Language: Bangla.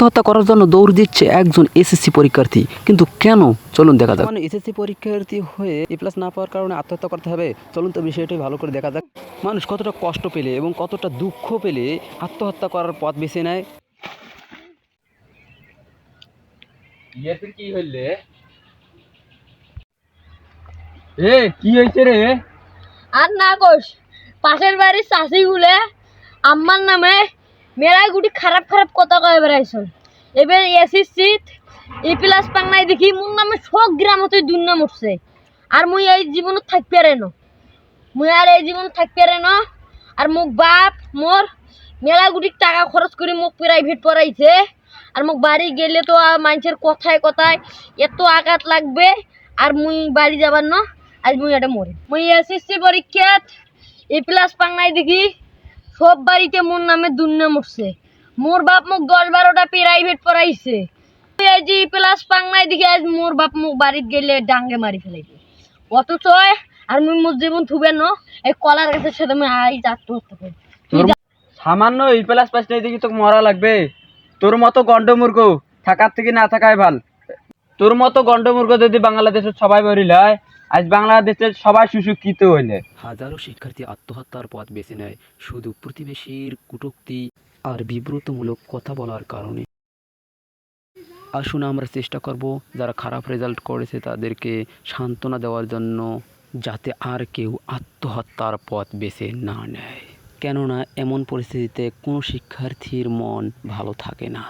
আত্মহত্যা করার জন্য দৌড় দিচ্ছে একজন এসএসসি পরীক্ষার্থী, কিন্তু কেন চলুন দেখা যাক। মানে এসএসসি পরীক্ষার্থী হয়ে এ+ না পাওয়ার কারণে আত্মহত্যা করতে হবে, চলুন তো বিষয়টাই ভালো করে দেখা যাক। মানুষ কতটা কষ্ট পেলে এবং কতটা দুঃখ পেলে আত্মহত্যা করার পথ বেছে নেয়। কি হইলে কি হয়েছে রে? আর না কোষ, পাশের বাড়ির চাষি গুলে আম্মার নামে মেলাই গুটি খারাপ খারাপ কথা কয়ে বেড়াইছন। এবার এসএসসি এ+ পাংনাই দেখি মোর নামে সব গ্রাম হতে দুর্নাম উঠছে। আর মুই এই জীবনত থাকতে পারে ন, আর মোক বাপ মোর মেলা গুটি টাকা খরচ করে মোক প্রাইভেট পড়াইছে। আর মোক বাড়ি গেলে তো মানুষের কথায় কথায় এত আঘাত লাগবে, আর মুই বাড়ি যাবার ন। আজ মুই এটা মরে মুই এসএসসি পরীক্ষাত এ+ পাংনাই দেখি সব বাড়িতে মোর নামে দুর্নাম উঠছে। মোর বাপ মোক 10-12টা প্রাইভেট পড়াইছে। এই যে এ+ পাংনাই দেখি আজ মোর বাপ মোক বাড়িতে গেলে ডাঙ্গে মারি ফেলাইছে। অথচ আর মুই মোর জীবন থুবে ন, এই কলার গাছের সাথে আমি আজ আত্মহত্যা করি। সামান্য এ+ পাস নাই দেখি তোকে মরা লাগবে? তোর মতো গন্ডমূর্খ থাকার থেকে না থাকাই ভাল। তোর মতো গন্ডমূর্খ যদি বাংলাদেশের সবাই মরিলায়, আজ বাংলাদেশের সবাই সুশিক্ষিত হইলে। হাজারো শিক্ষার্থী আত্মহত্যার পথ বেছে নেয় শুধু প্রতিবেশীর কটূক্তি আর বিব্রতমূলক কথা বলার কারণে। আসুন আমরা চেষ্টা করব যারা খারাপ রেজাল্ট করেছে তাদেরকে সান্ত্বনা দেওয়ার জন্য, যাতে আর কেউ আত্মহত্যার পথ বেছে না নেয়। কেননা এমন পরিস্থিতিতে কোনো শিক্ষার্থীর মন ভালো থাকে না।